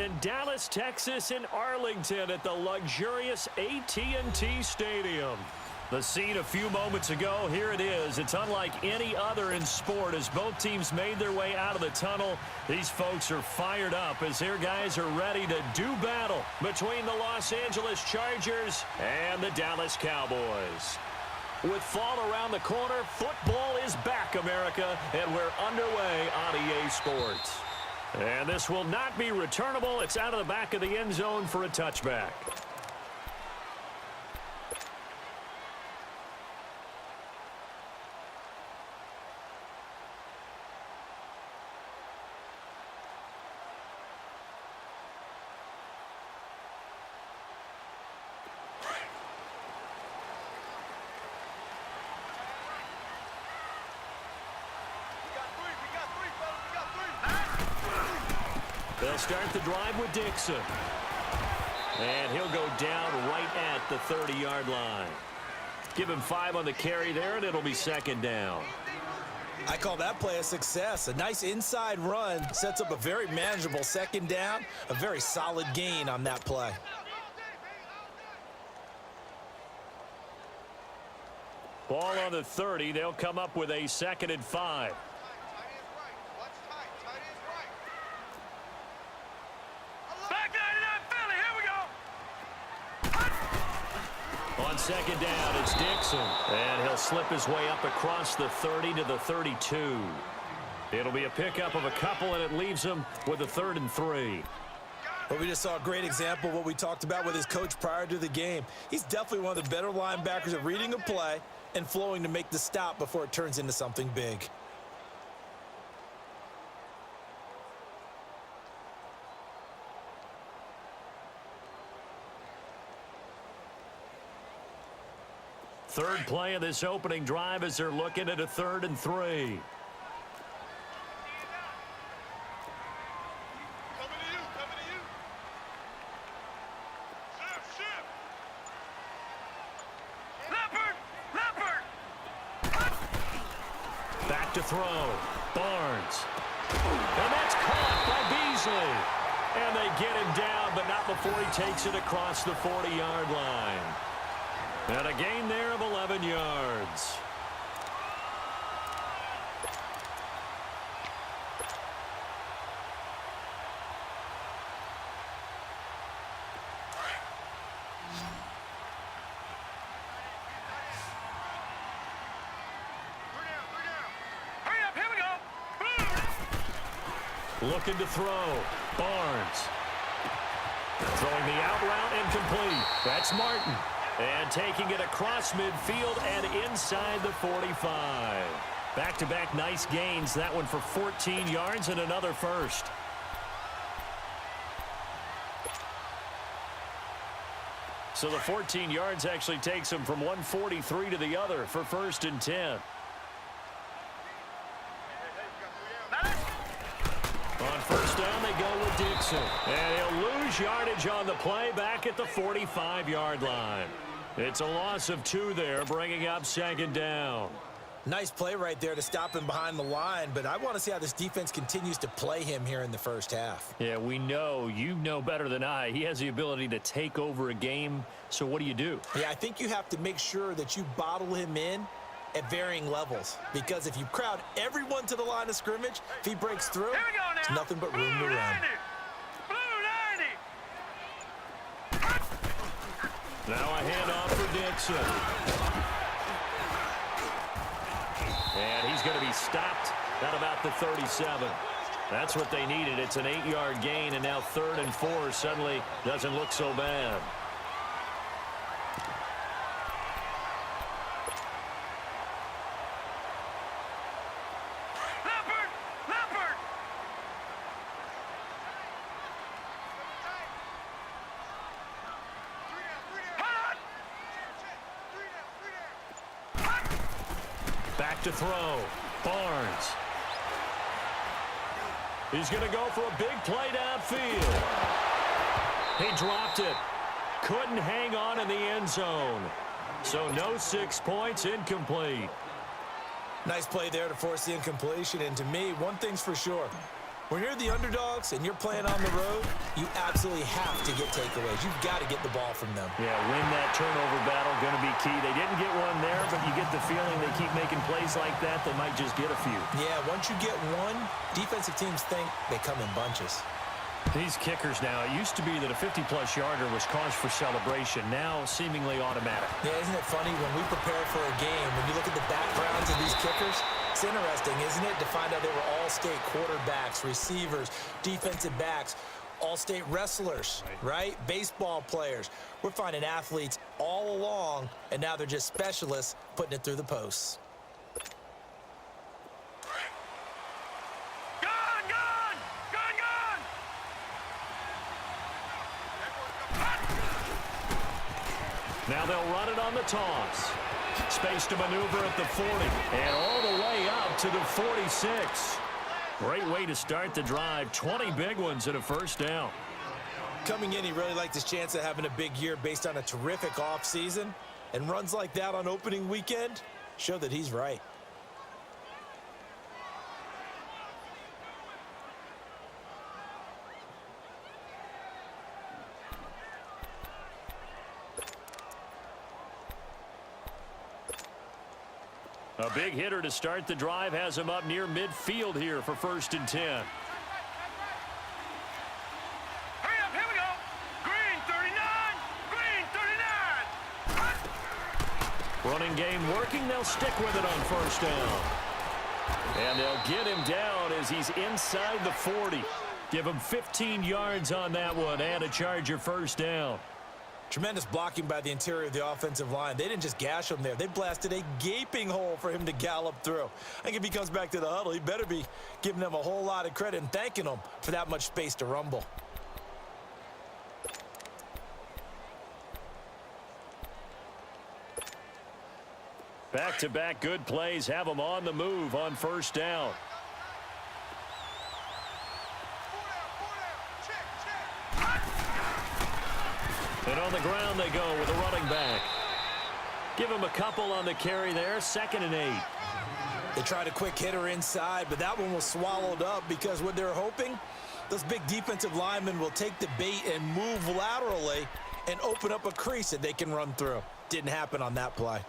in Dallas, Texas, in Arlington at the luxurious AT&T Stadium. The scene a few moments ago, here it is. It's unlike any other in sport as both teams made their way out of the tunnel. These folks are fired up as their guys are ready to do battle between the Los Angeles Chargers and the Dallas Cowboys. With fall around the corner, football is back, America, and we're underway on EA Sports. And this will not be returnable. It's out of the back of the end zone for a touchback. They'll start the drive with Dixon. And he'll go down right at the 30-yard line. Give him 5 on the carry there, and it'll be second down. I call that play a success. A nice inside run sets up a very manageable second down. A very solid gain on that play. Ball on the 30. They'll come up with a 2nd and 5. On second down, it's Dixon. And he'll slip his way up across the 30 to the 32. It'll be a pickup of a couple, and it leaves him with a 3rd and 3. Well, we just saw a great example of what we talked about with his coach prior to the game. He's definitely one of the better linebackers at reading a play and flowing to make the stop before it turns into something big. Third play of this opening drive as they're looking at a 3rd and 3. Back to throw. Barnes. And that's caught by Beasley. And they get him down, but not before he takes it across the 40-yard line. And a gain there of 11 yards. Looking to throw. Barnes. Throwing the out route incomplete. That's Martin. And taking it across midfield and inside the 45. Back-to-back nice gains. That one for 14 yards and another first. So the 14 yards actually takes him from 143 to the other for 1st and 10. On 1st down, they go with Dixon. And he'll lose yardage on the play back at the 45-yard line. It's a loss of 2 there, bringing up 2nd down. Nice play right there to stop him behind the line, but I want to see how this defense continues to play him here in the first half. Yeah, we know. You know better than I. He has the ability to take over a game, so what do you do? Yeah, I think you have to make sure that you bottle him in at varying levels, because if you crowd everyone to the line of scrimmage, if he breaks through, there's nothing but room to run. Now a handoff for Dixon. And he's going to be stopped at about the 37. That's what they needed. It's an 8-yard gain, and now 3rd and 4 suddenly doesn't look so bad. Back to throw. Barnes. He's going to go for a big play downfield. He dropped it. Couldn't hang on in the end zone. So no 6 points, incomplete. Nice play there to force the incompletion. And to me, one thing's for sure. When you're the underdogs and you're playing on the road, you absolutely have to get takeaways. You've got to get the ball from them. Yeah, win that turnover battle, going to be key. They didn't get one there, but you get the feeling they keep making plays like that, they might just get a few. Yeah, once you get one, defensive teams think they come in bunches. These kickers now, it used to be that a 50-plus yarder was cause for celebration. Now, seemingly automatic. Yeah, isn't it funny when we prepare for a game, when you look at the backgrounds of these kickers, it's interesting, isn't it, to find out they were all-state quarterbacks, receivers, defensive backs, all-state wrestlers, right? Baseball players. We're finding athletes all along, and now they're just specialists putting it through the posts. Now they'll run it on the toss. Space to maneuver at the 40. And all the way up to the 46. Great way to start the drive. 20 big ones and a first down. Coming in, he really liked his chance of having a big year based on a terrific offseason. And runs like that on opening weekend show that he's right. A big hitter to start the drive has him up near midfield here for 1st and 10. Hurry up, here we go. Green 39, green 39. Running game working, they'll stick with it on 1st down. And they'll get him down as he's inside the 40. Give him 15 yards on that one and a Charger 1st down. Tremendous blocking by the interior of the offensive line. They didn't just gash him there. They blasted a gaping hole for him to gallop through. I think if he comes back to the huddle, he better be giving them a whole lot of credit and thanking them for that much space to rumble. Back-to-back good plays have them on the move on 1st down. And on the ground they go with a running back. Give him a couple on the carry there. 2nd and 8. They tried a quick hitter inside, but that one was swallowed up because what they're hoping, those big defensive linemen will take the bait and move laterally and open up a crease that they can run through. Didn't happen on that play.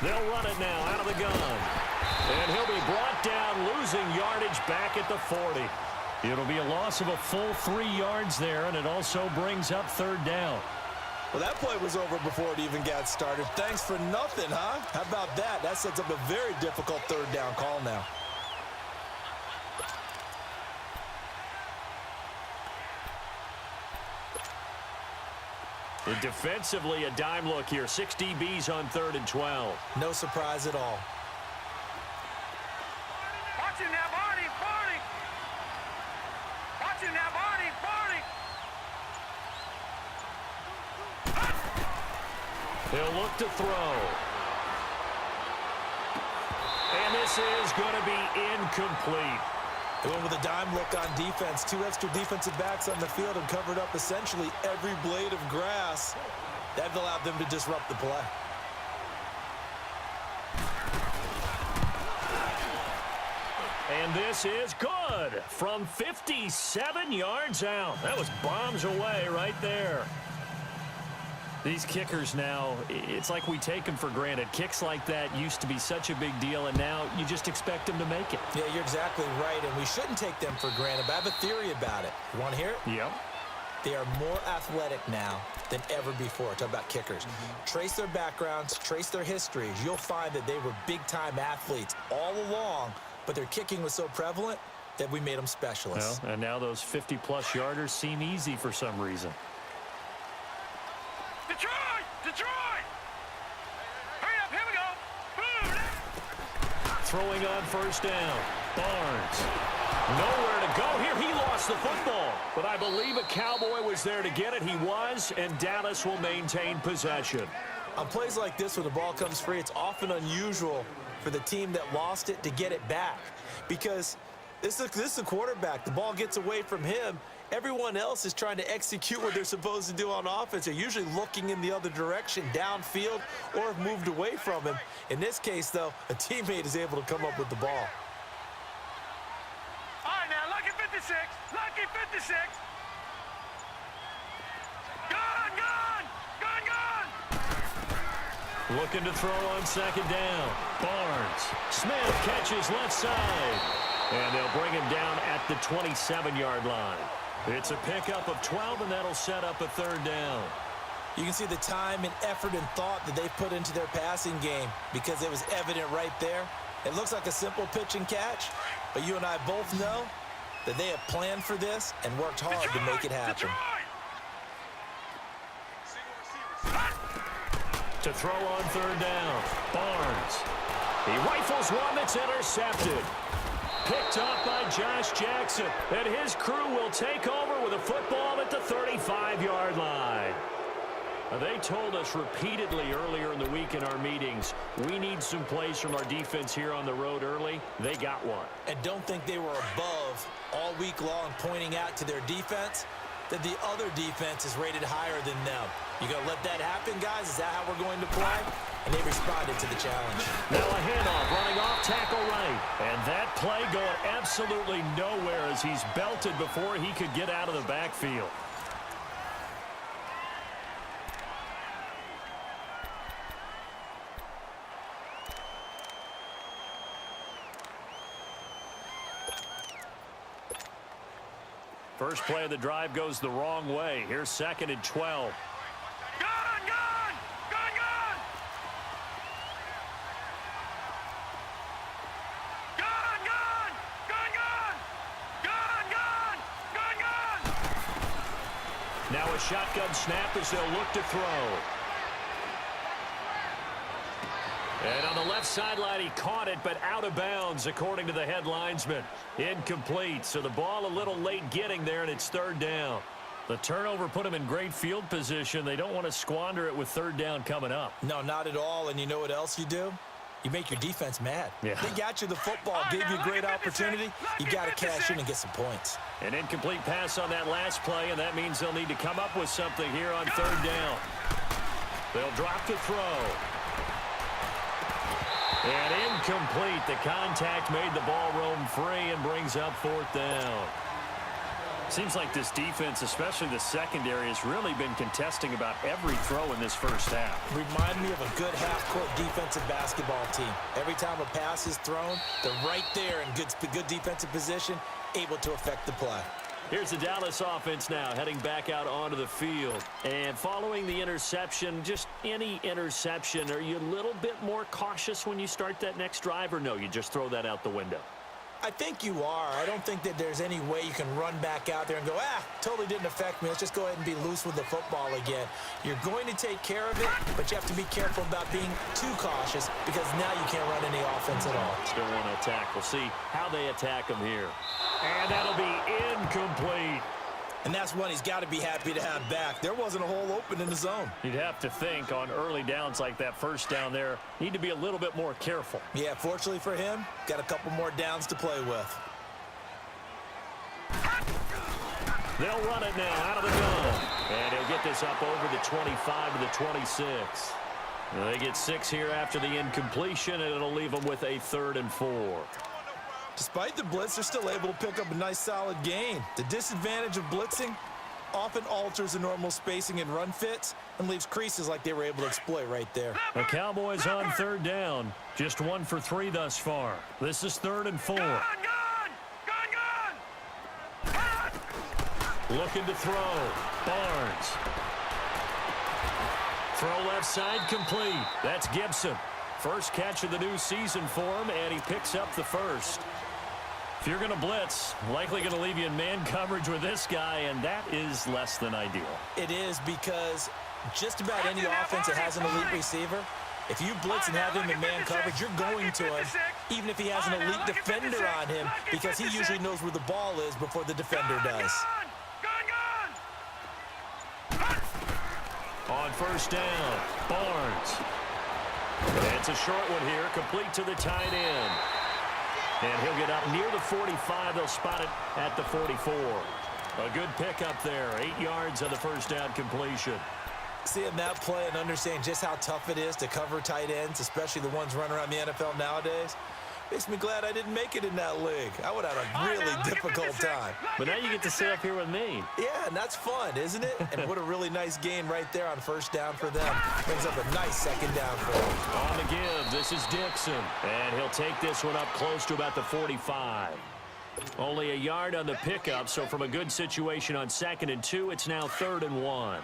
They'll run it now out of the gun. And he'll be brought down, losing yardage back at the 40. It'll be a loss of a full 3 yards there, and it also brings up 3rd down. Well, that play was over before it even got started. Thanks for nothing, huh? How about that? That sets up a very difficult 3rd down call now. And defensively, a dime look here. 6 DBs on 3rd and 12. No surprise at all. Watch him now, Barney, Barney. Watch him now, Barney, Barney. He'll look to throw. And this is going to be incomplete. They went with a dime look on defense. 2 extra defensive backs on the field and covered up essentially every blade of grass. That allowed them to disrupt the play. And this is good from 57 yards out. That was bombs away right there. These kickers now, it's like we take them for granted. Kicks like that used to be such a big deal, and now you just expect them to make it. Yeah, you're exactly right, and we shouldn't take them for granted, but I have a theory about it. You want to hear it? Yep. They are more athletic now than ever before. Talk about kickers. Trace their backgrounds, trace their histories. You'll find that they were big-time athletes all along, but their kicking was so prevalent that we made them specialists. Well, and now those 50-plus yarders seem easy for some reason. Detroit! Detroit! Hurry up, here we go. Boom! Throwing on 1st down. Barnes. Nowhere to go here. He lost the football. But I believe a Cowboy was there to get it. He was, and Dallas will maintain possession. On plays like this where the ball comes free, it's often unusual for the team that lost it to get it back because this is a quarterback. The ball gets away from him. Everyone else is trying to execute what they're supposed to do on offense. They're usually looking in the other direction, downfield, or have moved away from him. In this case, though, a teammate is able to come up with the ball. All right, now, lucky 56. Lucky 56. Gone, gone, gone, gone. Looking to throw on second down. Barnes. Smith catches left side. And they'll bring him down at the 27-yard line. It's a pickup of 12, and that'll set up a third down. You can see the time and effort and thought that they've put into their passing game because it was evident right there. It looks like a simple pitch and catch, but you and I both know that they have planned for this and worked hard to make it happen. To throw on third down, Barnes. He rifles one that's intercepted. Picked off by Josh Jackson, and his crew will take over with a football at the 35-yard line. They told us repeatedly earlier in the week in our meetings, we need some plays from our defense here on the road early. They got one. And don't think they were above all week long pointing out to their defense that the other defense is rated higher than them. You going to let that happen, guys? Is that how we're going to play? And they responded to the challenge. Now a handoff, running off tackle right. And that play going absolutely nowhere as he's belted before he could get out of the backfield. First play of the drive goes the wrong way. Here's second and 12. Now a shotgun snap as they'll look to throw. And on the left sideline, he caught it, but out of bounds, according to the head linesman. Incomplete, so the ball a little late getting there, and it's third down. The turnover put him in great field position. They don't want to squander it with third down coming up. No, not at all, and you know what else you do? You make your defense mad. Yeah. They got you the football, gave you a great opportunity. You got to cash in and get some points. An incomplete pass on that last play, and that means they'll need to come up with something here on third down. They'll drop the throw. And incomplete. The contact made the ball roam free and brings up fourth down. Seems like this defense, especially the secondary, has really been contesting about every throw in this first half. Remind me of a good half-court defensive basketball team. Every time a pass is thrown, they're right there in good defensive position, able to affect the play. Here's the Dallas offense now, heading back out onto the field. And following the interception, just any interception, are you a little bit more cautious when you start that next drive, or no, you just throw that out the window? I think you are. I don't think that there's any way you can run back out there and go, totally didn't affect me. Let's just go ahead and be loose with the football again. You're going to take care of it, but you have to be careful about being too cautious because now you can't run any offense at all. Still want to attack. We'll see how they attack him here. And that'll be incomplete. And that's one he's got to be happy to have back. There wasn't a hole open in the zone. You'd have to think on early downs like that first down there, need to be a little bit more careful. Yeah, fortunately for him, got a couple more downs to play with. They'll run it now out of the gun. And he'll get this up over the 25 to the 26. They get 6 here after the incompletion, and it'll leave them with a 3rd and 4. Despite the blitz, they're still able to pick up a nice solid gain. The disadvantage of blitzing often alters the normal spacing and run fits and leaves creases like they were able to exploit right there. The Cowboys on third down. Just 1 for 3 thus far. This is 3rd and 4. Looking to throw. Barnes. Throw left side complete. That's Gibson. First catch of the new season for him, and he picks up the first. If you're going to blitz, likely going to leave you in man coverage with this guy, and that is less than ideal. It is because just about any offense that has an elite receiver, if you blitz and have him in man coverage, you're going to him, even if he has an elite defender on him, because he usually knows where the ball is before the defender does. On first down, Barnes. It's a short one here, complete to the tight end. And he'll get up near the 45. They'll spot it at the 44. A good pickup there, 8 yards on the first down completion. Seeing that play and understanding just how tough it is to cover tight ends, especially the ones running around the NFL nowadays, makes me glad I didn't make it in that league. I would have had a really difficult time. But now you get to sit up here with me. Yeah, and that's fun, isn't it? And what a really nice gain right there on first down for them. Brings up a nice second down for them. On the give, this is Dixon. And he'll take this one up close to about the 45. Only a yard on the pickup, so from a good situation on 2nd and 2, it's now 3rd and 1. All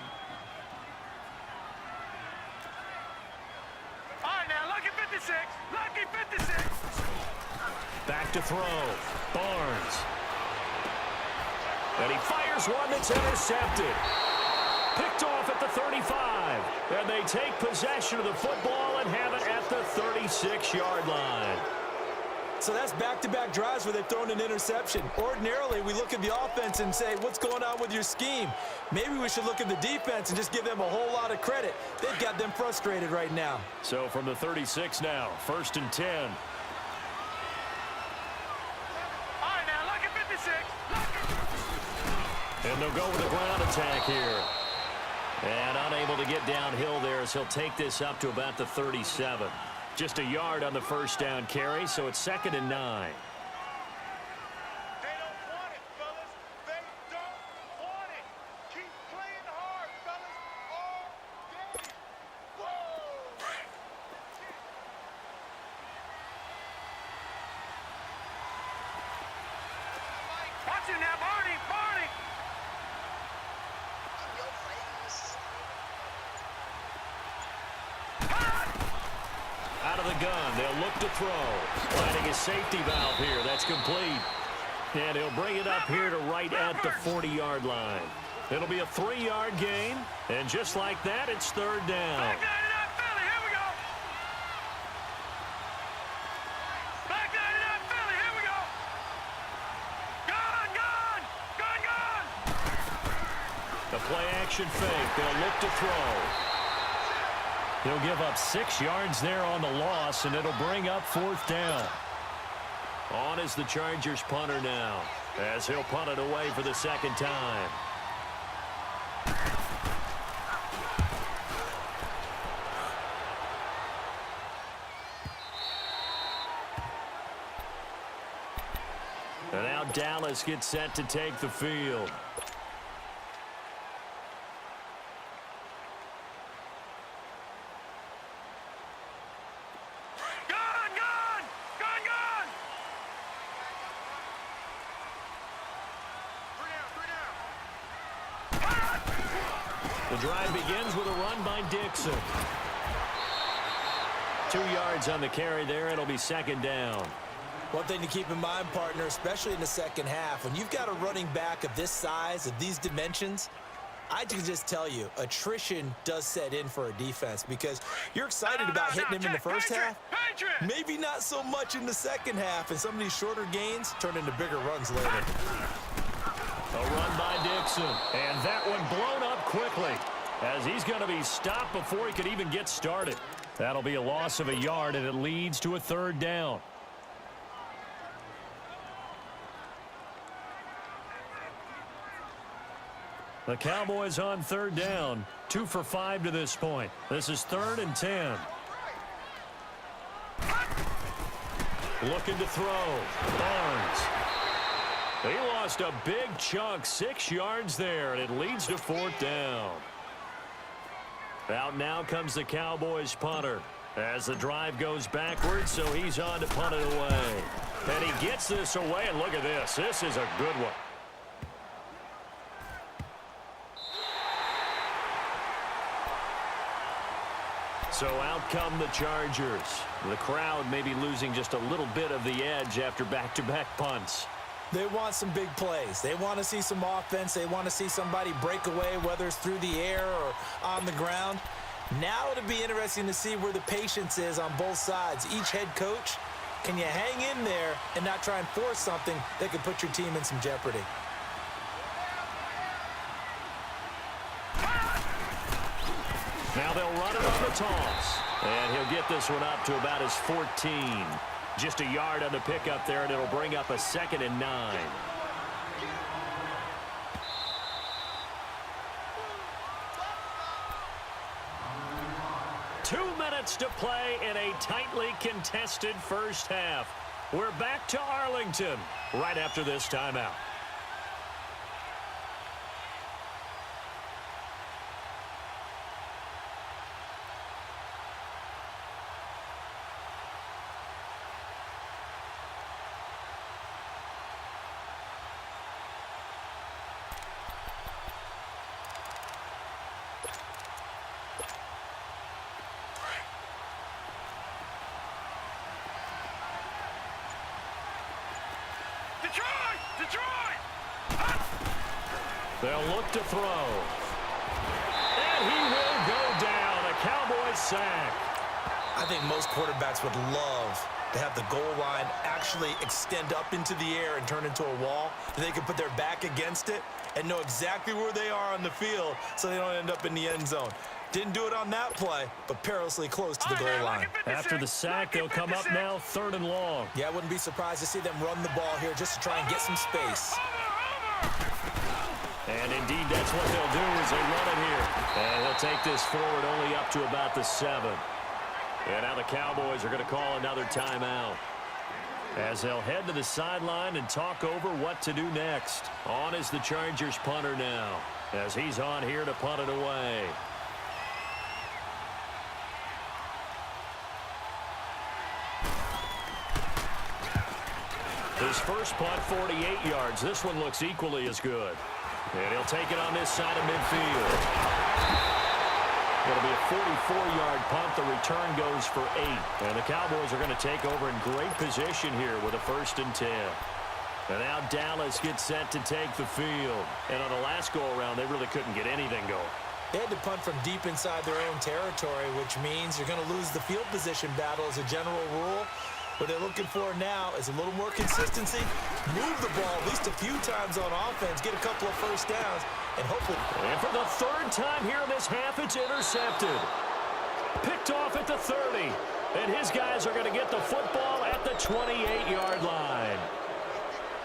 right, now, lucky 56. Lucky 56. Back to throw. Barnes. And he fires one that's intercepted. Picked off at the 35. And they take possession of the football and have it at the 36-yard line. So that's back-to-back drives where they've thrown an interception. Ordinarily, we look at the offense and say, what's going on with your scheme? Maybe we should look at the defense and just give them a whole lot of credit. They've got them frustrated right now. So from the 36 now, 1st and 10. All right, now, lucky 56. And they'll go with a ground attack here. And unable to get downhill there as he'll take this up to about the 37. Just a yard on the first down carry, so it's 2nd and 9. They don't want it, fellas. They don't want it. Keep playing hard, fellas, all day. Whoa! Watch it now, Barney, Barney. Out of the gun, they'll look to throw. Finding a safety valve here. That's complete. And he'll bring it up here to right at the 40-yard line. It'll be a 3-yard gain. And just like that, it's 3rd down. Back 99 Philly, here we go. Back 99 Philly, here we go. Gone, gone, gone, gone. The play-action fake. They'll look to throw. He'll give up 6 yards there on the loss, and it'll bring up 4th down. On is the Chargers punter now, as he'll punt it away for the 2nd time. And now Dallas gets set to take the field. The drive begins with a run by Dixon. 2 yards on the carry there. It'll be 2nd down. One thing to keep in mind, partner, especially in the second half, when you've got a running back of this size, of these dimensions, I can just tell you, attrition does set in for a defense because you're excited about hitting him in the first half. Maybe not so much in the second half, and some of these shorter gains turn into bigger runs later. A run by Dixon, and that one blown up quickly as he's going to be stopped before he could even get started. That'll be a loss of a yard, and it leads to a 3rd down. The Cowboys on 3rd down, 2 for 5 to this point. This is 3rd and 10. Looking to throw. Barnes. He lost a big chunk, 6 yards there, and it leads to 4th down. Out now comes the Cowboys punter as the drive goes backwards, so he's on to punt it away. And he gets this away, and look at this. This is a good one. So out come the Chargers. The crowd may be losing just a little bit of the edge after back-to-back punts. They want some big plays. They want to see some offense. They want to see somebody break away, whether it's through the air or on the ground. Now it'll be interesting to see where the patience is on both sides. Each head coach, can you hang in there and not try and force something that could put your team in some jeopardy? Now they'll run it on the toss. And he'll get this one up to about his 14. Just a yard on the pickup there, and it'll bring up a 2nd and 9. 2 minutes to play in a tightly contested first half. We're back to Arlington right after this timeout. They'll look to throw. And he will go down. A Cowboys sack. I think most quarterbacks would love to have the goal line actually extend up into the air and turn into a wall. They can put their back against it and know exactly where they are on the field so they don't end up in the end zone. Didn't do it on that play, but perilously close to the goal line. After the sack, they'll come up now 3rd and long. Yeah, I wouldn't be surprised to see them run the ball here just to try and get some space. And indeed, that's what they'll do as they run it here. And he'll take this forward only up to about the 7. And now the Cowboys are going to call another timeout as they'll head to the sideline and talk over what to do next. On is the Chargers punter now as he's on here to punt it away. His first punt, 48 yards. This one looks equally as good. And he'll take it on this side of midfield. It'll be a 44-yard punt. The return goes for 8. And the Cowboys are going to take over in great position here with a 1st and 10. And now Dallas gets set to take the field. And on the last go-around, they really couldn't get anything going. They had to punt from deep inside their own territory, which means you're going to lose the field position battle as a general rule. What they're looking for now is a little more consistency, move the ball at least a few times on offense, get a couple of first downs, and hopefully... And for the 3rd time here in this half, it's intercepted. Picked off at the 30. And his guys are going to get the football at the 28-yard line.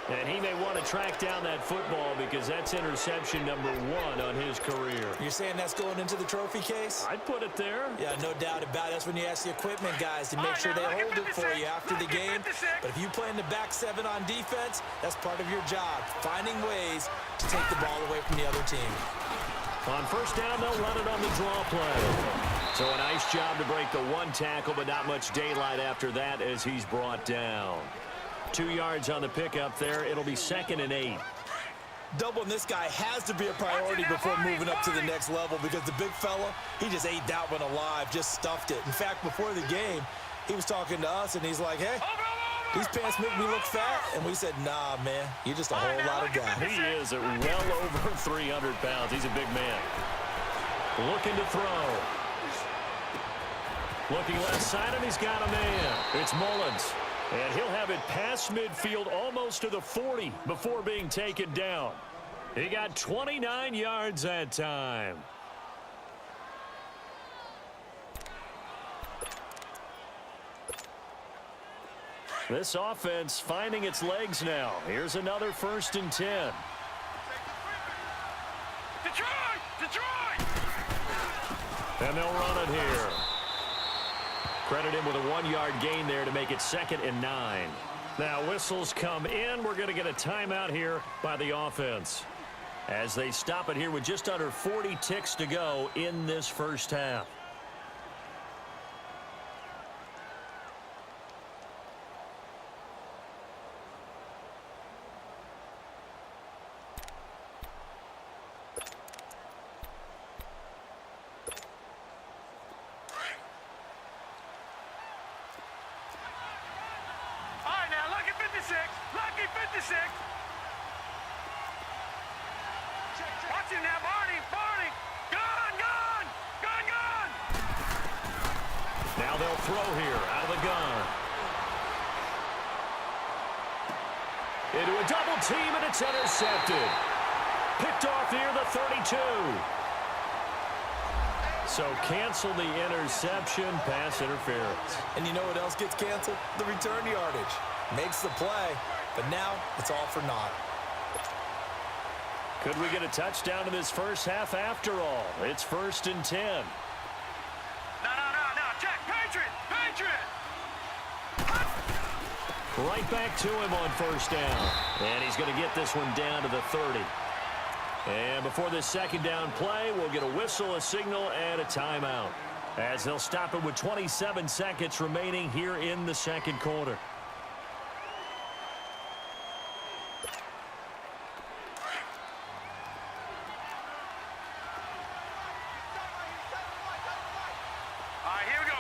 And he may want to track down that football because that's interception number 1 on his career. You're saying that's going into the trophy case? I'd put it there. Yeah, no doubt about it. That's when you ask the equipment guys to make sure they hold it for you after the game. But if you play in the back 7 on defense, that's part of your job, finding ways to take the ball away from the other team. On 1st down, they'll run it on the draw play. So a nice job to break the 1 tackle, but not much daylight after that as he's brought down. 2 yards on the pickup there. It'll be 2nd and 8. Doubling this guy has to be a priority before moving up to the next level because the big fella, he just ate that one alive, just stuffed it. In fact, before the game, he was talking to us, and he's like, hey, these pants make me look fat. And we said, nah, man, you're just a whole lot of guy. He is at well over 300 pounds. He's a big man. Looking to throw. Looking left side, and he's got a man. It's Mullins. And he'll have it past midfield almost to the 40 before being taken down. He got 29 yards that time. This offense finding its legs now. Here's another 1st and 10. Detroit! And they'll run it here. Credit him with a 1-yard gain there to make it 2nd and 9. Now whistles come in. We're going to get a timeout here by the offense as they stop it here with just under 40 ticks to go in this first half. Lucky 56. Watch him now, Barney. Gone. Now they'll throw here out of the gun. Into a double team, and it's intercepted. Picked off near the 32. So cancel the interception, pass interference. And you know what else gets canceled? The return yardage. Makes the play, but now it's all for naught. Could we get a touchdown in this first half after all? It's 1st and 10. No. Check. Patriot. Right back to him on 1st down. And he's going to get this one down to the 30. And before this 2nd down play, we'll get a whistle, a signal, and a timeout, as they'll stop it with 27 seconds remaining here in the 2nd quarter. All right, here we go.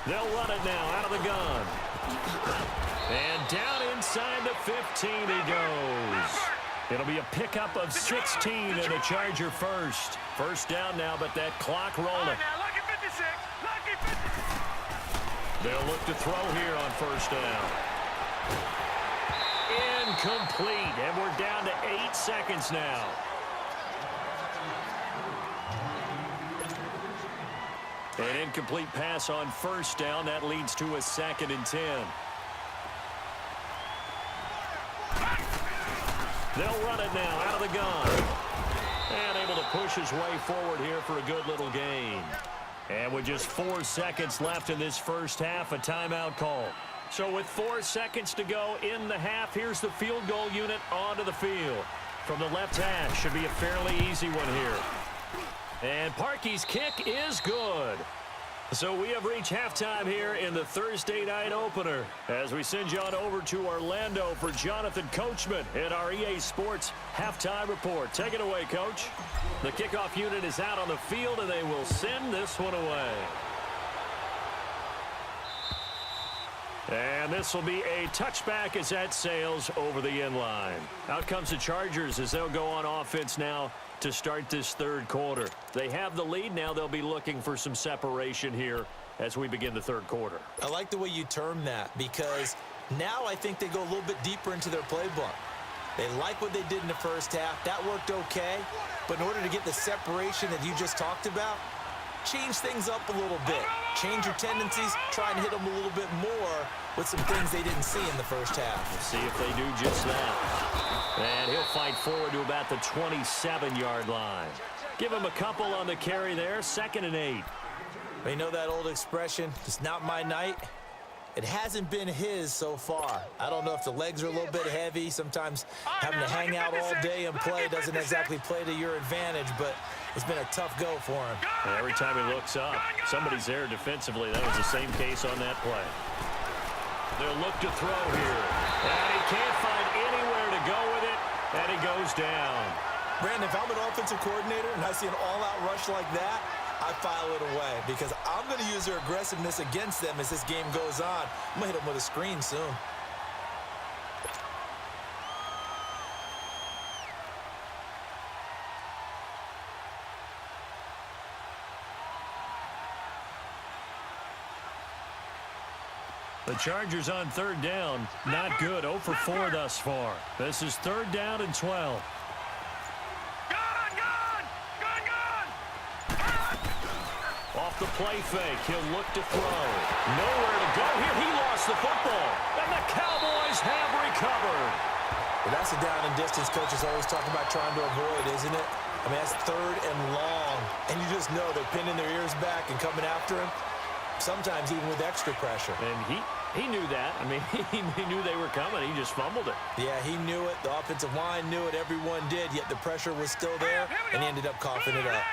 3-19. They'll run it now out of the gun. And down inside the 15 he goes. It'll be a pickup of 16 and a Charger first. 1st down now, but that clock rolling. Now, lucky 56. Lucky 56. They'll look to throw here on 1st down. Incomplete, and we're down to 8 seconds now. An incomplete pass on 1st down. That leads to a 2nd and 10. They'll run it now out of the gun. And able to push his way forward here for a good little gain. And with just 4 seconds left in this first half, a timeout call. So with 4 seconds to go in the half, here's the field goal unit onto the field. From the left hash, should be a fairly easy one here. And Parkey's kick is good. So we have reached halftime here in the Thursday night opener as we send you on over to Orlando for Jonathan Coachman in our EA Sports Halftime Report. Take it away, Coach. The kickoff unit is out on the field, and they will send this one away. And this will be a touchback as that sails over the end line. Out comes the Chargers as they'll go on offense now to start this 3rd quarter. They have the lead. Now they'll be looking for some separation here as we begin the 3rd quarter. I like the way you term that, because now I think they go a little bit deeper into their playbook. They like what they did in the first half. That worked okay. But in order to get the separation that you just talked about, change things up a little bit. Change your tendencies. Try and hit them a little bit more with some things they didn't see in the first half. We'll see if they do just that. And he'll fight forward to about the 27-yard line. Give him a couple on the carry there. 2nd and 8. You know that old expression, it's not my night? It hasn't been his so far. I don't know if the legs are a little bit heavy. Sometimes having to hang out all day and play doesn't exactly play to your advantage, but it's been a tough go for him. And every time he looks up, somebody's there defensively. That was the same case on that play. They'll look to throw here. And he can't find anywhere to go with it, and he goes down. Brandon, if I'm an offensive coordinator and I see an all-out rush like that, I file it away because I'm going to use their aggressiveness against them as this game goes on. I'm going to hit them with a screen soon. The Chargers on 3rd down. Not good. 0 for 4 thus far. This is 3rd down and 12. Off the play fake. He'll look to throw. Nowhere to go here. He lost the football. And the Cowboys have recovered. Well, that's a down and distance coaches always talk about trying to avoid, isn't it? I mean, that's 3rd and long. And you just know they're pinning their ears back and coming after him. Sometimes even with extra pressure. And he knew that. I mean, he knew they were coming. He just fumbled it. Yeah, he knew it. The offensive line knew it. Everyone did. Yet the pressure was still there, and he ended up coughing it up.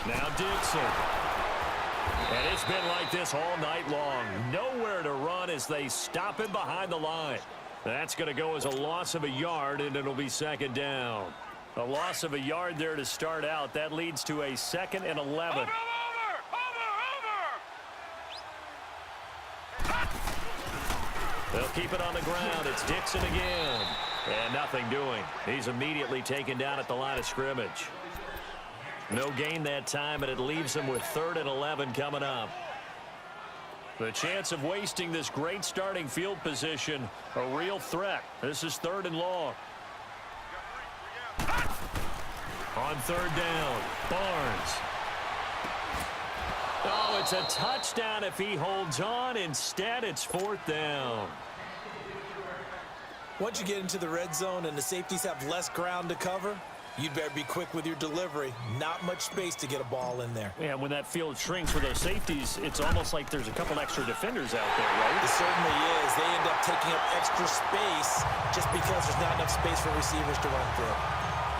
Now Dixon. And it's been like this all night long. Nowhere to run as they stop him behind the line. That's going to go as a loss of a yard, and it'll be 2nd down. A loss of a yard there to start out. That leads to a 2nd and 11. They'll keep it on the ground. It's Dixon again. And nothing doing. He's immediately taken down at the line of scrimmage. No gain that time, and it leaves him with 3rd and 11 coming up. The chance of wasting this great starting field position, a real threat. This is 3rd and long. On 3rd down, Barnes. Oh, it's a touchdown if he holds on. Instead, it's 4th down. Once you get into the red zone and the safeties have less ground to cover, you'd better be quick with your delivery. Not much space to get a ball in there. Yeah, when that field shrinks with those safeties, it's almost like there's a couple extra defenders out there, right? It certainly is. They end up taking up extra space just because there's not enough space for receivers to run through.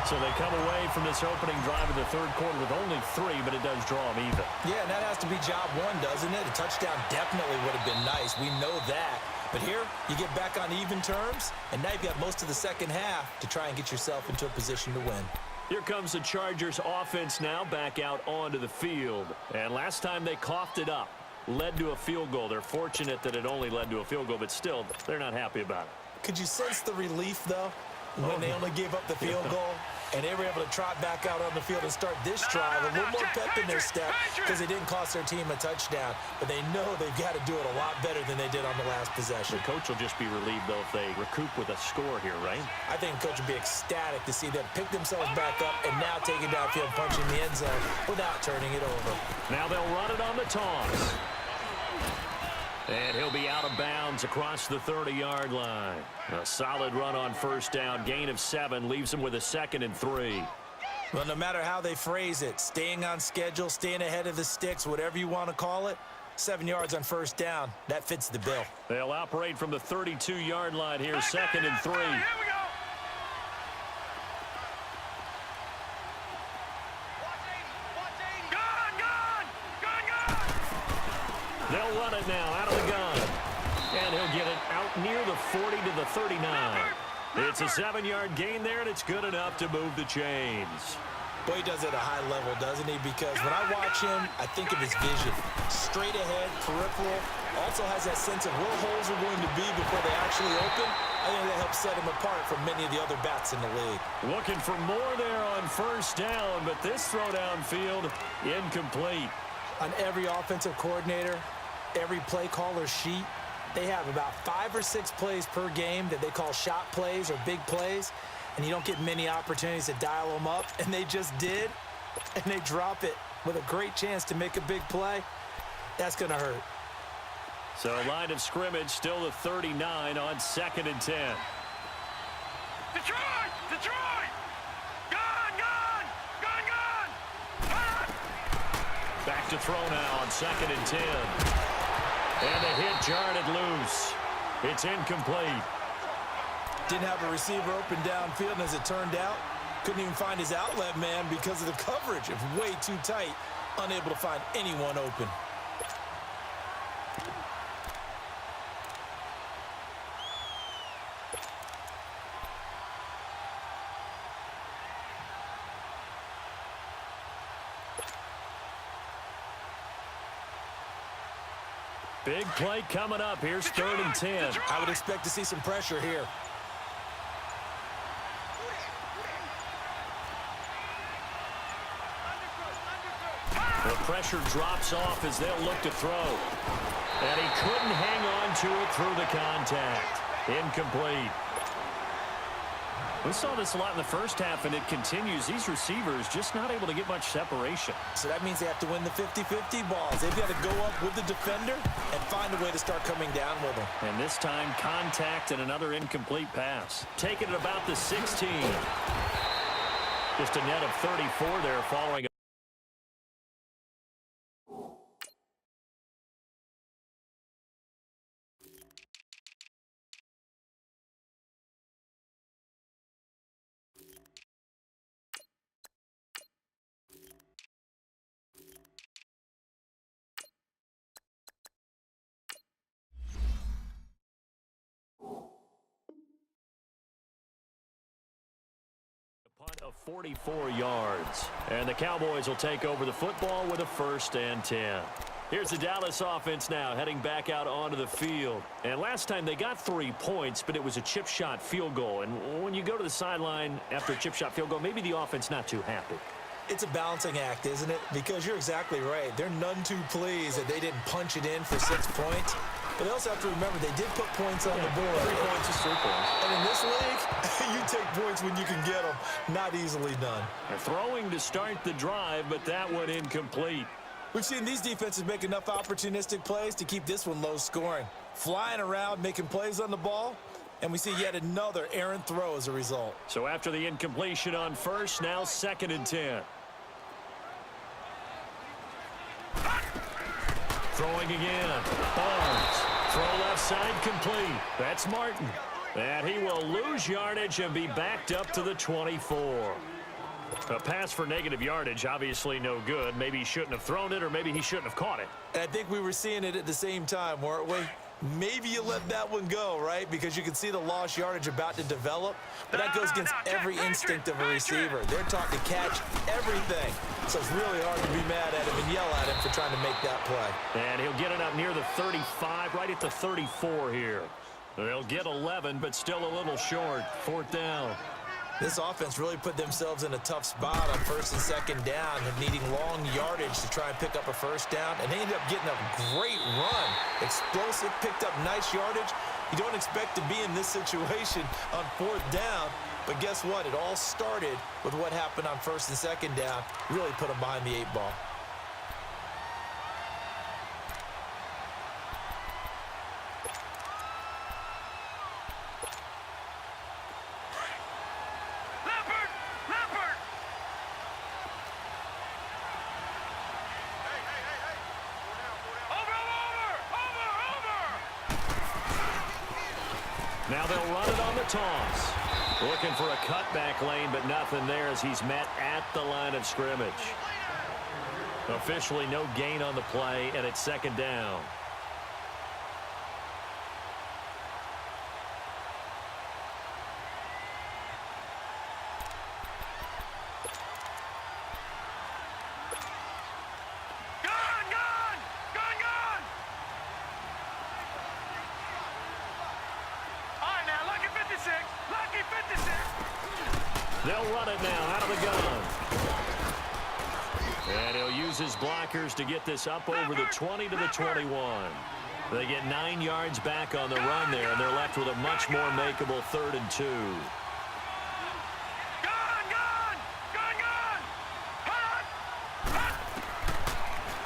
So they come away from this opening drive in the 3rd quarter with only 3, but it does draw them even. Yeah, and that has to be job 1, doesn't it? A touchdown definitely would have been nice. We know that. But here, you get back on even terms, and now you've got most of the second half to try and get yourself into a position to win. Here comes the Chargers offense now back out onto the field. And last time they coughed it up, led to a field goal. They're fortunate that it only led to a field goal, but still, they're not happy about it. Could you sense the relief, though, when they only gave up the field goal? And they were able to trot back out on the field and start this drive. A little more pep in their step because it didn't cost their team a touchdown. But they know they've got to do it a lot better than they did on the last possession. The coach will just be relieved, though, if they recoup with a score here, right? I think the coach will be ecstatic to see them pick themselves back up and now take it downfield, punching the end zone without turning it over. Now they'll run it on the toss. And he'll be out of bounds across the 30-yard line. A solid run on 1st down. Gain of 7 leaves him with a 2nd and 3. Well, no matter how they phrase it, staying on schedule, staying ahead of the sticks, whatever you want to call it, 7 yards on 1st down, that fits the bill. They'll operate from the 32-yard line here, 2nd and 3. Here we go. They'll run it now out of the gun. And he'll get it out near the 40 to the 39. It's a 7-yard gain there, and it's good enough to move the chains. Boy, he does it at a high level, doesn't he? Because when I watch him, I think of his vision. Straight ahead, peripheral. Also has that sense of where holes are going to be before they actually open. I think that helps set him apart from many of the other bats in the league. Looking for more there on 1st down, but this throw downfield incomplete. On every offensive coordinator, every play caller sheet, they have about 5 or 6 plays per game that they call shot plays or big plays, and you don't get many opportunities to dial them up, and they just did, and they drop it with a great chance to make a big play. That's going to hurt. So line of scrimmage still the 39 on 2nd and 10. Detroit! Detroit! Gone! Gone! Gone! Gone! Back to throw now on 2nd and 10. And the hit jarred it loose. It's incomplete. Didn't have a receiver open downfield, and as it turned out, couldn't even find his outlet man because of the coverage. It was way too tight, unable to find anyone open. Big play coming up. Here's 3rd and 10. I would expect to see some pressure here. The pressure drops off as they'll look to throw. And he couldn't hang on to it through the contact. Incomplete. We saw this a lot in the first half, and it continues. These receivers just not able to get much separation. So that means they have to win the 50-50 balls. They've got to go up with the defender and find a way to start coming down with them. And this time, contact and another incomplete pass. Taking it about the 16. Just a net of 34 there following. Punt of 44 yards. And the Cowboys will take over the football with a 1st and 10. Here's the Dallas offense now heading back out onto the field. And last time they got 3 points, but it was a chip shot field goal. And when you go to the sideline after a chip shot field goal, maybe the offense not too happy. It's a balancing act, isn't it? Because you're exactly right. They're none too pleased that they didn't punch it in for 6 points. But they also have to remember they did put points on the board. 3 points is 3 points. And in this league, you take points when you can get them. Not easily done. They're throwing to start the drive, but that one incomplete. We've seen these defenses make enough opportunistic plays to keep this one low scoring. Flying around, making plays on the ball, and we see yet another errant throw as a result. So after the incompletion on first, now 2nd and 10. Throwing again. Barnes. Throw left side complete. That's Martin. And he will lose yardage and be backed up to the 24. A pass for negative yardage, obviously no good. Maybe he shouldn't have thrown it, or maybe he shouldn't have caught it. And I think we were seeing it at the same time, weren't we? Maybe you let that one go, right? Because you can see the lost yardage about to develop. But that goes against every instinct of a receiver. They're taught to catch everything. So it's really hard to be mad at him and yell at him for trying to make that play. And he'll get it up near the 35, right at the 34 here. They'll get 11, but still a little short. 4th down. This offense really put themselves in a tough spot on 1st and 2nd down, and needing long yardage to try and pick up a 1st down, and they ended up getting a great run. Explosive, picked up nice yardage. You don't expect to be in this situation on 4th down, but guess what? It all started with what happened on 1st and 2nd down. Really put them behind the 8 ball. Now they'll run it on the toss. Looking for a cutback lane, but nothing there as he's met at the line of scrimmage. Officially no gain on the play, and it's 2nd down. They'll run it now out of the gun. And he'll use his blockers to get this up over the 20 to the 21. They get 9 yards back on the run there, and they're left with a much more makeable 3rd and 2.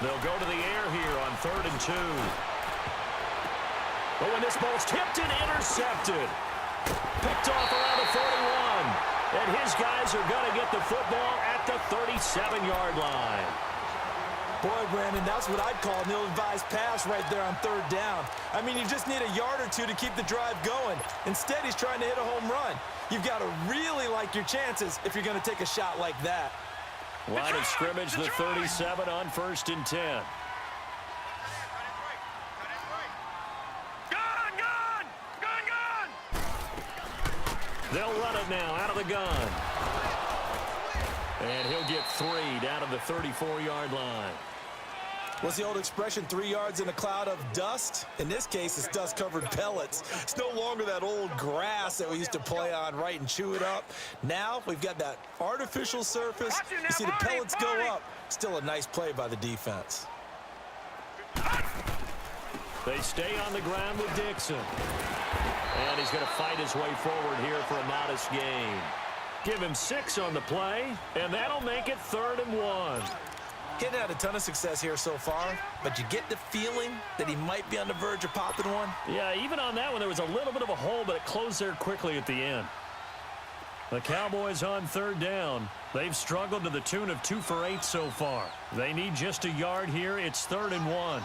They'll go to the air here on 3rd and 2. But when this ball's tipped and intercepted, picked off around the 41. And his guys are going to get the football at the 37-yard line. Boy, Brandon, that's what I'd call an ill-advised pass right there on 3rd down. I mean, you just need a yard or two to keep the drive going. Instead, he's trying to hit a home run. You've got to really like your chances if you're going to take a shot like that. Line of scrimmage, the 37 on 1st and 10. They'll run it now out of the gun. And he'll get 3 down to the 34-yard line. What's the old expression, 3 yards in a cloud of dust? In this case, it's dust-covered pellets. It's no longer that old grass that we used to play on, right, and chew it up. Now we've got that artificial surface. You see the pellets go up. Still a nice play by the defense. They stay on the ground with Dixon. And he's going to fight his way forward here for a modest gain. Give him 6 on the play, and that'll make it 3rd and 1. Getting had a ton of success here so far, but you get the feeling that he might be on the verge of popping one. Yeah, even on that one, there was a little bit of a hole, but it closed there quickly at the end. The Cowboys on 3rd down. They've struggled to the tune of 2 for 8 so far. They need just a yard here. It's 3rd and 1.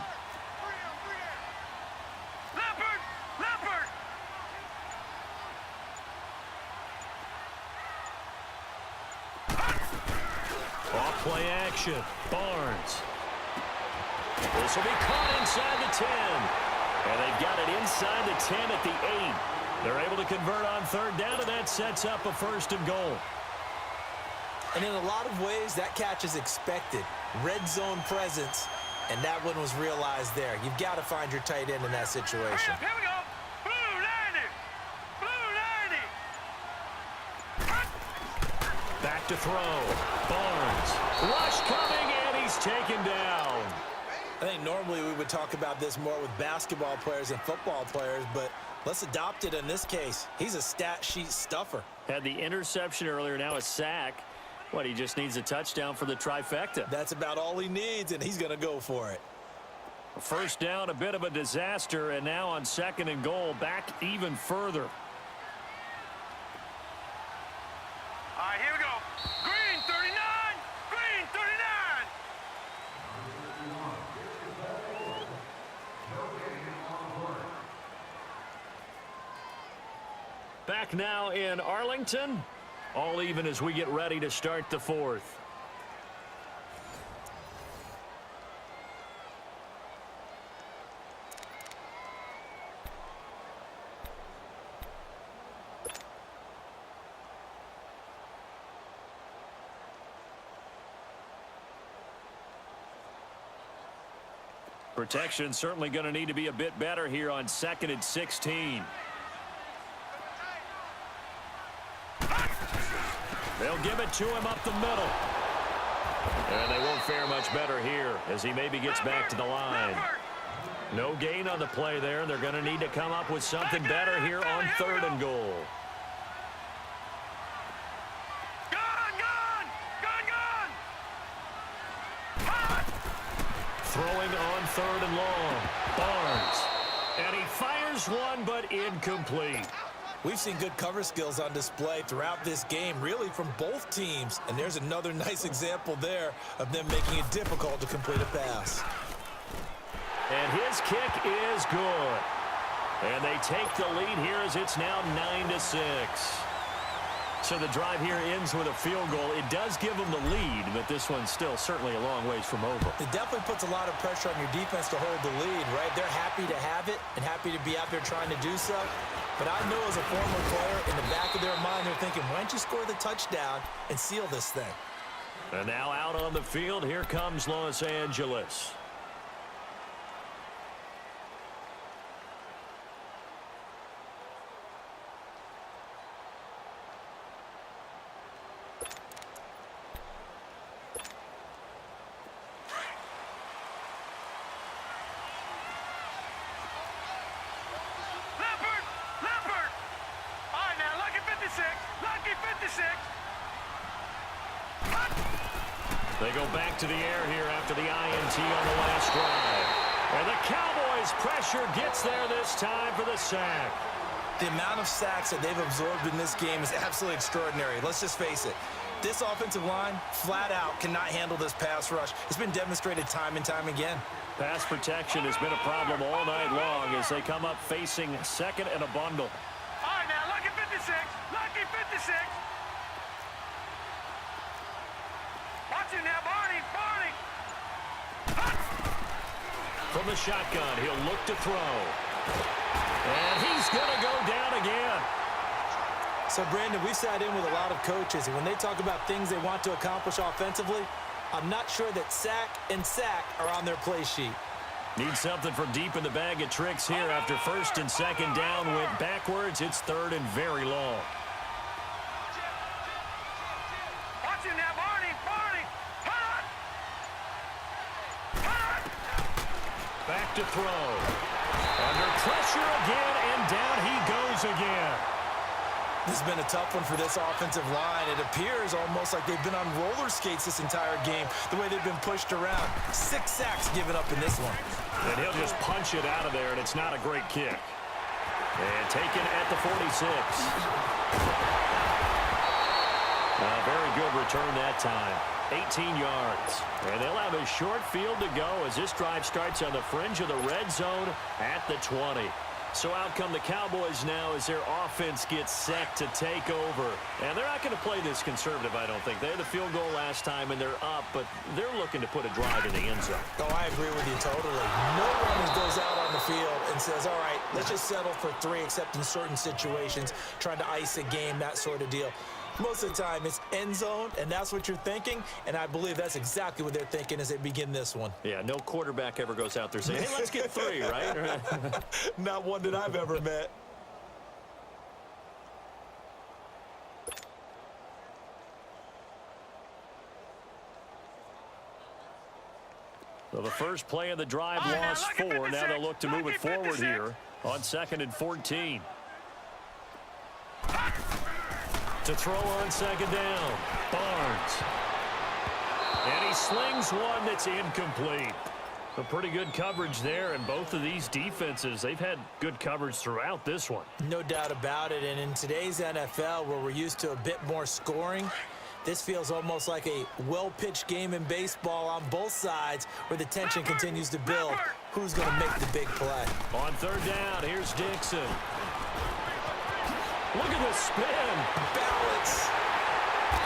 Play action. Barnes. This will be caught inside the 10. And they've got it inside the 10 at the 8. They're able to convert on 3rd down, and that sets up a 1st and goal. And in a lot of ways, that catch is expected. Red zone presence, and that one was realized there. You've got to find your tight end in that situation. Here we go. Blue 90. Blue 90. Back Back to throw. Barnes. Rush coming, and he's taken down. I think normally we would talk about this more with basketball players and football players, but let's adopt it in this case. He's a stat sheet stuffer. Had the interception earlier, now a sack. What, he just needs a touchdown for the trifecta. That's about all he needs, and he's going to go for it. First down, a bit of a disaster, and now on 2nd and goal, back even further. All right, here we go. Green 39. Green 39. Back now in Arlington. All even as we get ready to start the 4th. Protection certainly going to need to be a bit better here on 2nd and 16. They'll give it to him up the middle. And they won't fare much better here as he maybe gets back to the line. No gain on the play there. They're going to need to come up with something better here on 3rd and goal. Throwing on 3rd and long. Barnes. And he fires one, but incomplete. We've seen good cover skills on display throughout this game, really from both teams. And there's another nice example there of them making it difficult to complete a pass. And his kick is good. And they take the lead here as it's now 9-6. So the drive here ends with a field goal. It does give them the lead, but this one's still certainly a long ways from over. It definitely puts a lot of pressure on your defense to hold the lead, right? They're happy to have it and happy to be out there trying to do so. But I know as a former player, in the back of their mind, they're thinking, why don't you score the touchdown and seal this thing? And now out on the field, here comes Los Angeles. They go back to the air here after the INT on the last drive. And the Cowboys' pressure gets there this time for the sack. The amount of sacks that they've absorbed in this game is absolutely extraordinary. Let's just face it. This offensive line, flat out, cannot handle this pass rush. It's been demonstrated time and time again. Pass protection has been a problem all night long as they come up facing 2nd and a bundle. All right, now, lucky 56. Lucky 56. Watch it now, Barney. Barney. From the shotgun, he'll look to throw. And he's going to go down again. So, Brandon, we sat in with a lot of coaches, and when they talk about things they want to accomplish offensively, I'm not sure that sack and sack are on their play sheet. Need something from deep in the bag of tricks here after 1st and 2nd down went backwards. It's 3rd and very long. Watch it now, Barney. Barney. Hot. Hot. Back to throw. Under pressure again, and down he goes again. This has been a tough one for this offensive line. It appears almost like they've been on roller skates this entire game, the way they've been pushed around. 6 sacks given up in this one. And he'll just punch it out of there, and it's not a great kick. And taken at the 46. A very good return that time. 18 yards. And they'll have a short field to go as this drive starts on the fringe of the red zone at the 20. So out come the Cowboys now as their offense gets set to take over. And they're not going to play this conservative, I don't think. They had the field goal last time, and they're up, but they're looking to put a drive in the end zone. Oh, I agree with you totally. No one goes out on the field and says, all right, let's just settle for 3, except in certain situations, trying to ice a game, that sort of deal. Most of the time, it's end zone, and that's what you're thinking, and I believe that's exactly what they're thinking as they begin this one. Yeah, no quarterback ever goes out there saying, hey, let's get 3, right? Not one that I've ever met. So the first play of the drive lost 4. Now they'll look to move it forward here on 2nd and 14. To throw on 2nd down, Barnes. And he slings one that's incomplete. A pretty good coverage there, and both of these defenses, they've had good coverage throughout this one. No doubt about it, and in today's NFL, where we're used to a bit more scoring, this feels almost like a well-pitched game in baseball on both sides where the tension continues to build. Who's going to make the big play? On 3rd down, here's Dixon. Look at the spin. Balance.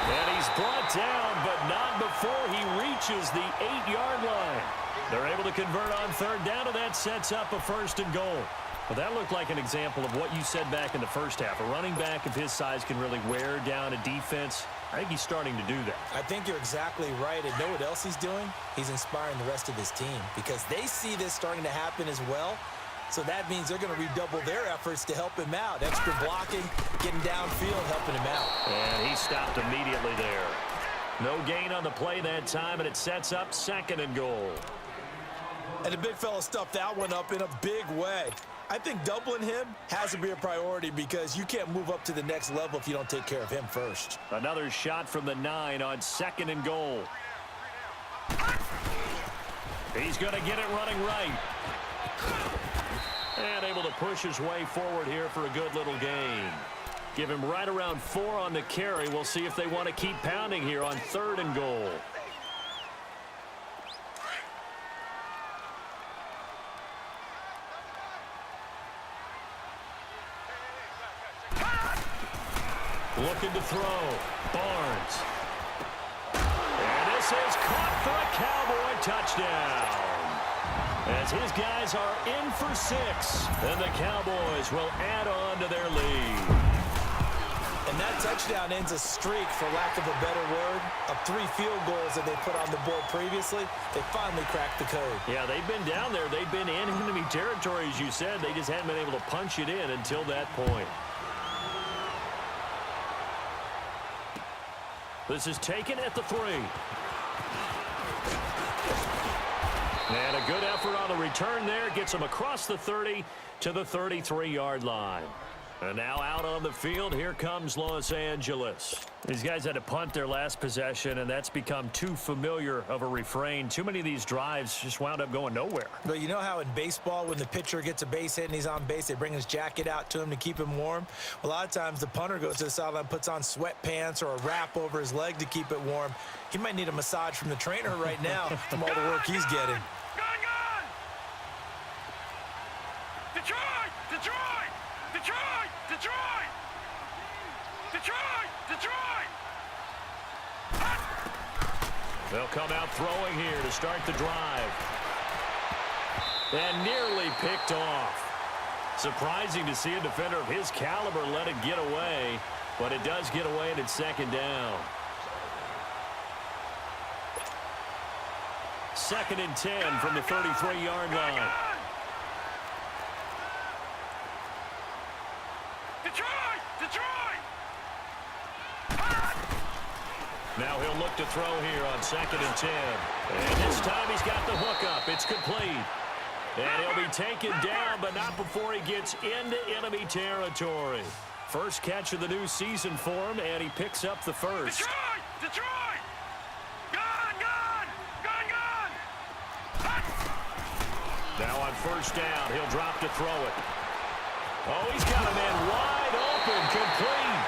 And he's brought down, but not before he reaches the 8-yard line. They're able to convert on 3rd down, and that sets up a 1st and goal. Well, that looked like an example of what you said back in the first half. A running back of his size can really wear down a defense. I think he's starting to do that. I think you're exactly right. And know what else he's doing? He's inspiring the rest of his team because they see this starting to happen as well. So that means they're going to redouble their efforts to help him out. Extra blocking, getting downfield, helping him out. And he stopped immediately there. No gain on the play that time, and it sets up 2nd and goal. And the big fella stuffed that one up in a big way. I think doubling him has to be a priority because you can't move up to the next level if you don't take care of him first. Another shot from the 9 on 2nd and goal. He's going to get it running right. And able to push his way forward here for a good little gain. Give him right around 4 on the carry. We'll see if they want to keep pounding here on 3rd and goal. Looking to throw. Barnes. And this is caught for a Cowboy touchdown. As his guys are in for 6. And the Cowboys will add on to their lead. And that touchdown ends a streak, for lack of a better word, of 3 field goals that they put on the board previously. They finally cracked the code. Yeah, they've been down there. They've been in enemy territory, as you said. They just hadn't been able to punch it in until that point. This is taken at the 3. And a good effort on the return there. Gets him across the 30 to the 33-yard line. And now out on the field, here comes Los Angeles. These guys had to punt their last possession, and that's become too familiar of a refrain. Too many of these drives just wound up going nowhere. But you know how in baseball, when the pitcher gets a base hit and he's on base, they bring his jacket out to him to keep him warm? A lot of times the punter goes to the sideline, puts on sweatpants or a wrap over his leg to keep it warm. He might need a massage from the trainer right now from all the work he's getting. Gone! Detroit! Detroit! Detroit! Detroit! Detroit! Detroit! They'll come out throwing here to start the drive. And nearly picked off. Surprising to see a defender of his caliber let it get away, but it does get away and it's 2nd down. 2nd and 10 from the 33-yard line. Detroit! Detroit! Now he'll look to throw here on 2nd and 10. And this time he's got the hook up. It's complete. And he'll be taken down, but not before he gets into enemy territory. First catch of the new season for him, and he picks up the first. Detroit! Detroit! Gone! Now on 1st down, he'll drop to throw it. Oh, he's got a man wide open, complete.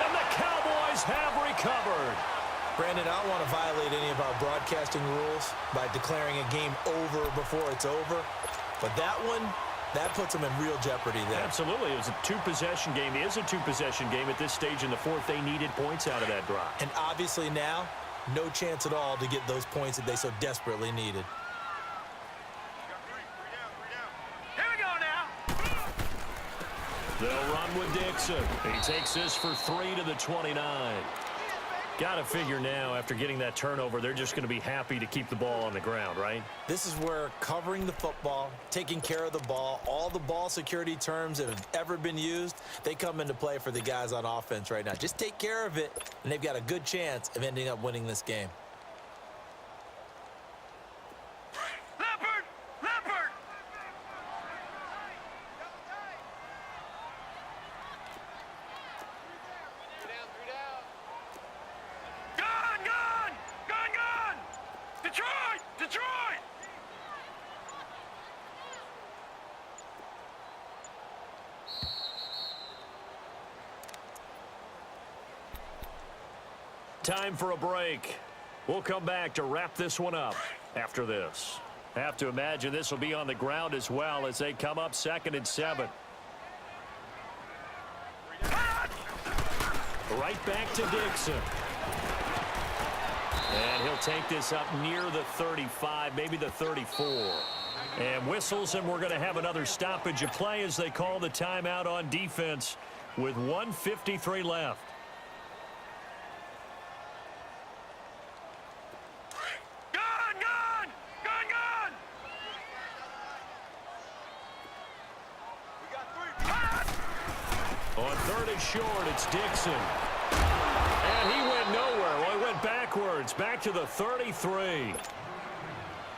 And the Cowboys have recovered. Brandon, I don't want to violate any of our broadcasting rules by declaring a game over before it's over. But that one, that puts them in real jeopardy there. Absolutely. It was a 2-possession game. It is a 2-possession game at this stage in the 4th. They needed points out of that drive. And obviously now, no chance at all to get those points that they so desperately needed. Here we go now. They'll run with Dixon. He takes this for 3 to the 29. Got to figure now, after getting that turnover, they're just going to be happy to keep the ball on the ground, right? This is where covering the football, taking care of the ball, all the ball security terms that have ever been used, they come into play for the guys on offense right now. Just take care of it, and they've got a good chance of ending up winning this game. Detroit! Detroit! Time for a break. We'll come back to wrap this one up after this. Have to imagine this will be on the ground as well as they come up 2nd and 7. Right back to Dixon. And he'll take this up near the 35, maybe the 34. And whistles, and we're going to have another stoppage of play as they call the timeout on defense with 1:53 left. On 3rd and short, it's Dixon. And he went nowhere. Well, he went backwards, back to the 33.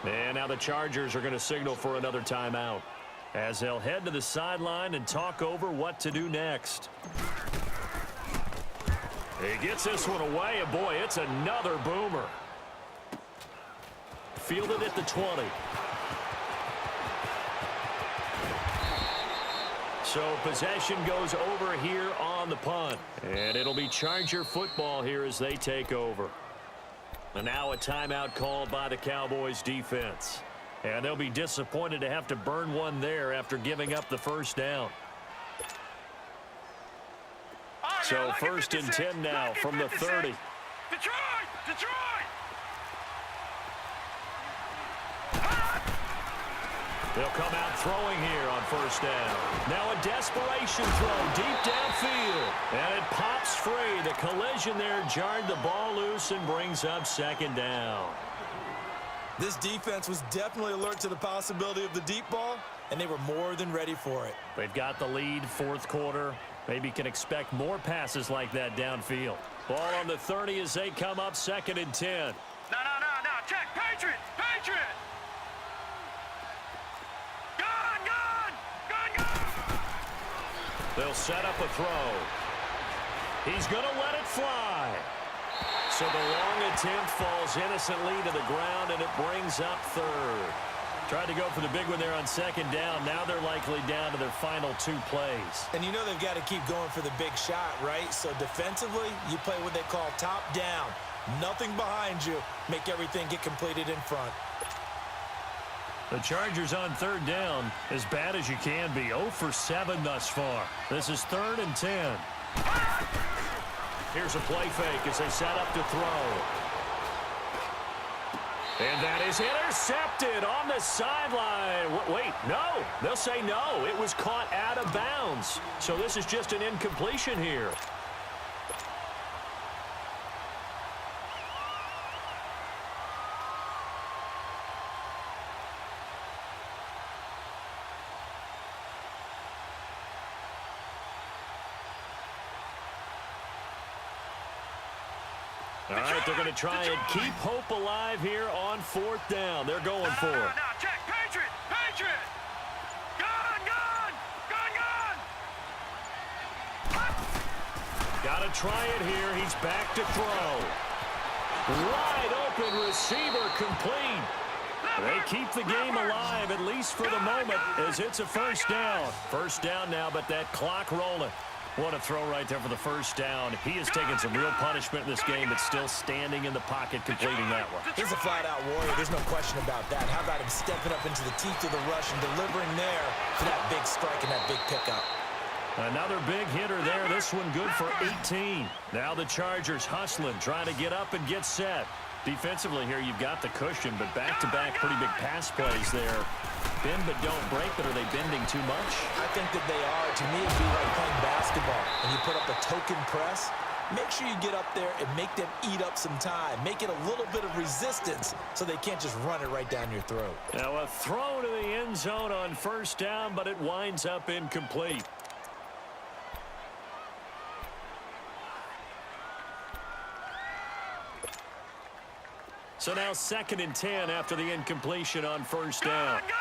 And now the Chargers are going to signal for another timeout as they'll head to the sideline and talk over what to do next. He gets this one away, and boy, it's another boomer. Fielded at the 20. So possession goes over here on the punt. And it'll be Charger football here as they take over. And now a timeout called by the Cowboys defense. And they'll be disappointed to have to burn one there after giving up the first down. So 1st and 10 now from the 30. Detroit! Detroit! They'll come out throwing here on 1st down. Now a desperation throw deep downfield. And it pops free. The collision there jarred the ball loose and brings up 2nd down. This defense was definitely alert to the possibility of the deep ball, and they were more than ready for it. They've got the lead 4th quarter. Maybe can expect more passes like that downfield. Ball on the 30 as they come up 2nd and 10. No. Check. Patriot! Patriot! They'll set up a throw. He's going to let it fly. So the long attempt falls innocently to the ground, and it brings up 3rd. Tried to go for the big one there on 2nd down. Now they're likely down to their final 2 plays. And you know they've got to keep going for the big shot, right? So defensively, you play what they call top down. Nothing behind you. Make everything get completed in front. The Chargers on 3rd down, as bad as you can be. 0 for 7 thus far. This is 3rd and 10. Here's a play fake as they set up to throw. And that is intercepted on the sideline. Wait, no. They'll say no. It was caught out of bounds. So this is just an incompletion here. All right, they're going to try and keep hope alive here on 4th down. They're going for it. Now, check. Patriot! Patriot! Gun! Got to try it here. He's back to throw. Wide open receiver complete. They keep the game alive, at least for the moment, as it's a 1st down. 1st down now, but that clock rolling. What a throw right there for the 1st down. He has taken some real punishment in this game, but still standing in the pocket, completing that one. He's a flat-out warrior. There's no question about that. How about him stepping up into the teeth of the rush and delivering there for that big strike and that big pickup? Another big hitter there. This one good for 18. Now the Chargers hustling, trying to get up and get set. Defensively here, you've got the cushion, but back-to-back pretty big pass plays there. Bend but don't break, but are they bending too much? I think that they are. To me, it'd be like playing basketball, and you put up a token press. Make sure you get up there and make them eat up some time. Make it a little bit of resistance so they can't just run it right down your throat. Now a throw to the end zone on 1st down, but it winds up incomplete. So now 2nd and 10 after the incompletion on 1st down. Gun!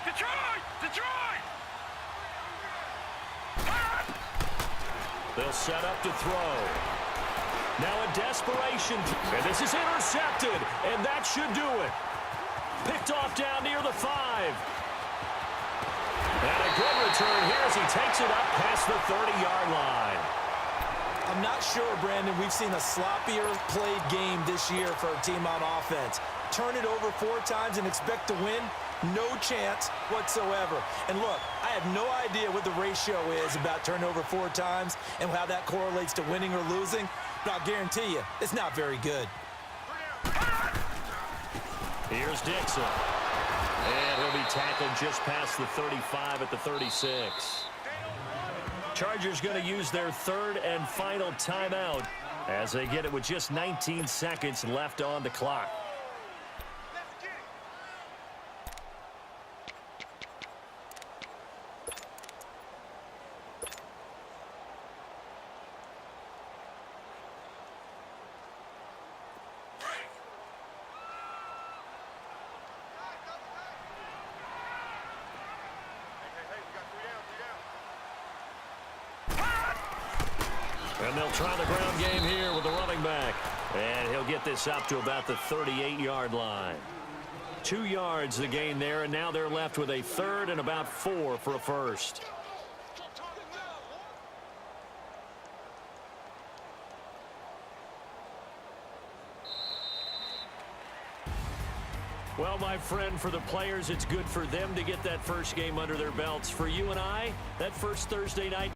Detroit! They'll set up to throw. Now a desperation. And this is intercepted. And that should do it. Picked off down near the 5. And a good return here as he takes it up past the 30-yard line. I'm not sure, Brandon, we've seen a sloppier played game this year for a team on offense. Turn it over 4 times and expect to win? No chance whatsoever. And look, I have no idea what the ratio is about turnover 4 times and how that correlates to winning or losing, but I'll guarantee you, it's not very good. Here's Dixon. And he'll be tackled just past the 35 at the 36. Chargers going to use their 3rd and final timeout as they get it with just 19 seconds left on the clock. And they'll try the ground game here with the running back. And he'll get this up to about the 38-yard line. 2 yards the gain there, and now they're left with a 3rd and about 4 for a first. Well, my friend, for the players, it's good for them to get that first game under their belts. For you and I, that first Thursday night